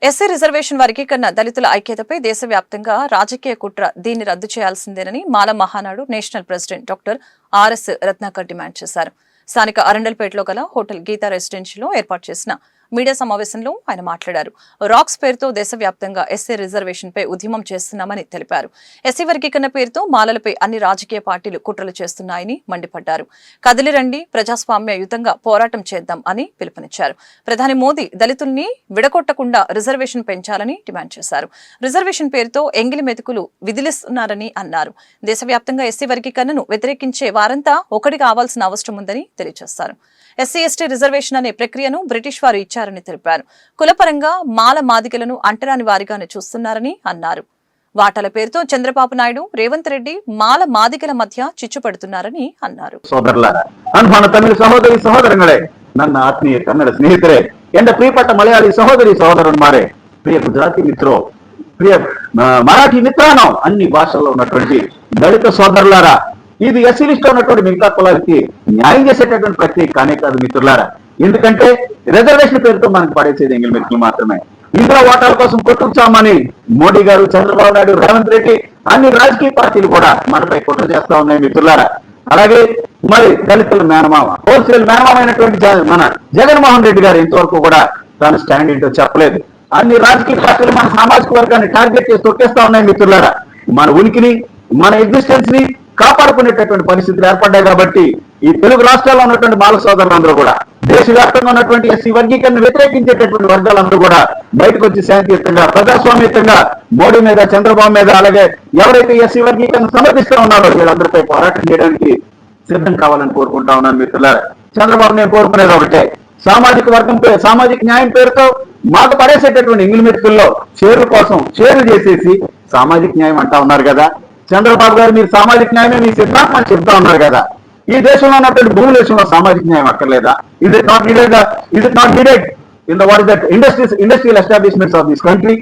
SC reservation వర్గీకరణ దళితుల ఐక్యతపై దేశవ్యాప్తంగా రాజకీయ కుట్ర దీన్ని రద్దు చేయాల్సిందేనని Mala Mahanadu national president doctor RS Ratnakar demand చేశారు. స్థానిక అరండల్పేటలో గల హోటల్ గీతా రెసిడెన్షియల్లో ఏర్పాటు చేసిన మీడియా సమావేశంలో ఆయన మాట్లాడారు. రాక్స్ పేరుతో దేశవ్యాప్తంగా ఎస్సీ రిజర్వేషన్ పై ఉద్యమం చేస్తున్నామని తెలిపారు. ఎస్సీ వర్గీకరణ పేరుతో మాలలపై అన్ని రాజకీయ పార్టీలు కుట్రలు చేస్తున్నాయని మండిపడ్డారు. కదిలిరండి, ప్రజాస్వామ్యయుతంగా పోరాటం చేద్దాం అని పిలుపునిచ్చారు. ప్రధాని మోదీ దళితుల్ని విడగొట్టకుండా రిజర్వేషన్ పెంచాలని డిమాండ్ చేశారు. రిజర్వేషన్ పేరుతో ఎంగిలి మెతుకులు విధిలిస్తున్నారని అన్నారు. దేశవ్యాప్తంగా ఎస్సీ వర్గీకరణను వ్యతిరేకించే వారంతా ఒకటి కావాల్సిన అవసరం ఉందని తెలియజేశారు. ఎస్సీ ఎస్టీ రిజర్వేషన్ అనే ప్రక్రియను బ్రిటిష్ వారు ఇచ్చారని తెలిపారు. కులపరంగా మాల మాదిగలను అంటరాని వారిగానే చూస్తున్నారని అన్నారు. వాటాల పేరుతో చంద్రబాబు నాయుడు, రేవంత్ రెడ్డి మాల మాదిగల మధ్య చిచ్చు పెడుతున్నారని అన్నారు. ತಮಿಳು ಸಹೋದರಿ ಸಹೋದರಗಳೇ, ನನ್ನ ಆತ್ಮೀಯ ಕನ್ನಡ ಸ್ನೇಹಿತರೆ, ಎಂದ ಪ್ರಿಯಪಟ್ಟ ಮಲಯಾಳಿ ಸಹೋದರಿ సహోదరులారే, ప్రియ గుజరాతీ మిత్రో, ప్రియ మరాఠీ మిత్రానో, అన్ని భాషల్లో ఉన్నటువంటి దళిత సోదరులారా, ఇది ఎస్సీ లిస్ట్ లో ఉన్నటువంటి మిగతా కులాలకి న్యాయం చేసేటటువంటి ప్రక్రియ కానే కాదు మిత్రులారా. ఎందుకంటే రిజర్వేషన్ పేరుతో మనకు పడేసేది ఎంగిల్ మెతుకులు మాత్రమే. ఇందులో ఓటాల కోసం కొట్టుకుచామని మోడీ గారు, చంద్రబాబు నాయుడు, రేవంత్ రెడ్డి అన్ని రాజకీయ పార్టీలు కూడా మనపై కుట్ర చేస్తా ఉన్నాయి మిత్రులారా. అలాగే మరి దళితుల మేనమామ, హోల్సేల్ మేనమామ అయినటువంటి మన జగన్మోహన్ రెడ్డి గారు ఇంతవరకు కూడా తన స్టాండ్ ఏంటో చెప్పలేదు. అన్ని రాజకీయ పార్టీలు మన సామాజిక వర్గాన్ని టార్గెట్ చేసి తొక్కేస్తా ఉన్నాయి మిత్రులారా. మన ఉనికిని, మన ఎగ్జిస్టెన్స్ ని కాపాడుకునేటటువంటి పరిస్థితులు ఏర్పడ్డాయి. కాబట్టి ఈ తెలుగు రాష్ట్రాల్లో ఉన్నటువంటి మాల సోదరులందరూ కూడా, దేశవ్యాప్తంగా ఉన్నటువంటి ఎస్సీ వర్గీకరణ వ్యతిరేకించేటటువంటి వర్గాలందరూ కూడా బయటకు వచ్చి శాంతియుతంగా, ప్రజాస్వామ్యతంగా మోడీ మీద, చంద్రబాబు మీద, అలాగే ఎవరైతే ఎస్సీ వర్గీకరణ సమర్థిస్తూ ఉన్నారో వీళ్ళందరిపై పోరాటం చేయడానికి సిద్ధం కావాలని కోరుకుంటా ఉన్నాను మిత్రులారా. చంద్రబాబు నేను కోరుకునేది ఒకటే, సామాజిక వర్గం సామాజిక న్యాయం పేరుతో మాకు పడేసేటటువంటి ఎంగిలి మెతుకుల్లో షేర్ల కోసం షేర్లు చేసేసి సామాజిక న్యాయం అంటా ఉన్నారు కదా. చంద్రబాబు గారు మీరు సామాజిక న్యాయమే మీ సిద్ధాంతం అని చెప్తా ఉన్నారు కదా. ఈ దేశంలో ఉన్నటువంటి భూమి దేశంలో సామాజిక న్యాయం అక్కర్లేదా? Is it not needed in the what is that industrial establishments of this country,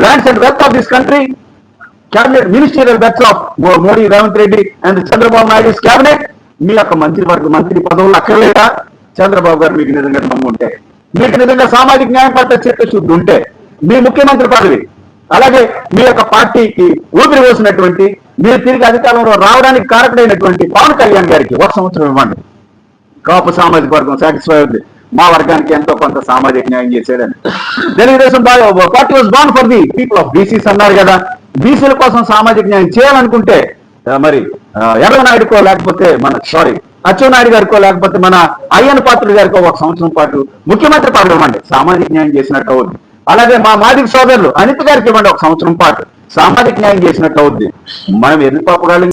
lands and wealth of this country, cabinet ministerial wealth of Modi, Ravant Reddy and the Chandrababu Naidu's cabinet? మీ యొక్క మంత్రి పదవులు అక్కర్లేదా? చంద్రబాబు గారు మీకు నిజంగా నమ్ము ఉంటే, మీకు నిజంగా సామాజిక న్యాయం పట్ల చిత్తశుద్ధి ఉంటే మీ ముఖ్యమంత్రి పదవి, అలాగే మీ యొక్క పార్టీకి ఊపిరి పోసినటువంటి, మీరు తిరిగి అధికారంలో రావడానికి కారకుడైనటువంటి పవన్ కళ్యాణ్ గారికి 1 సంవత్సరం ఇవ్వండి. కాపు సామాజిక వర్గం సాటిస్ఫై అవుతుంది, మా వర్గానికి ఎంతో కొంత సామాజిక న్యాయం చేసేదని. Telugu Desam party was born for the people of BCs అన్నారు కదా. బీసీల కోసం సామాజిక న్యాయం చేయాలనుకుంటే మరి ఎర్రనాయుడుకో లేకపోతే అచ్చెన్నాయుడు గారికో లేకపోతే మన అయ్యన్న పాత్రుడు గారికో 1 సంవత్సరం పాటు ముఖ్యమంత్రి పదవి ఇవ్వండి, సామాజిక న్యాయం చేసినట్టు అవుద్ది. అలాగే మా మాదిగ సోదరులు అనిత గారికి ఇవ్వండి 1 సంవత్సరం పాటు, సామాజిక న్యాయం చేసినట్టు అవుద్ది. మనం ఎన్ని పాపగాళ్ళు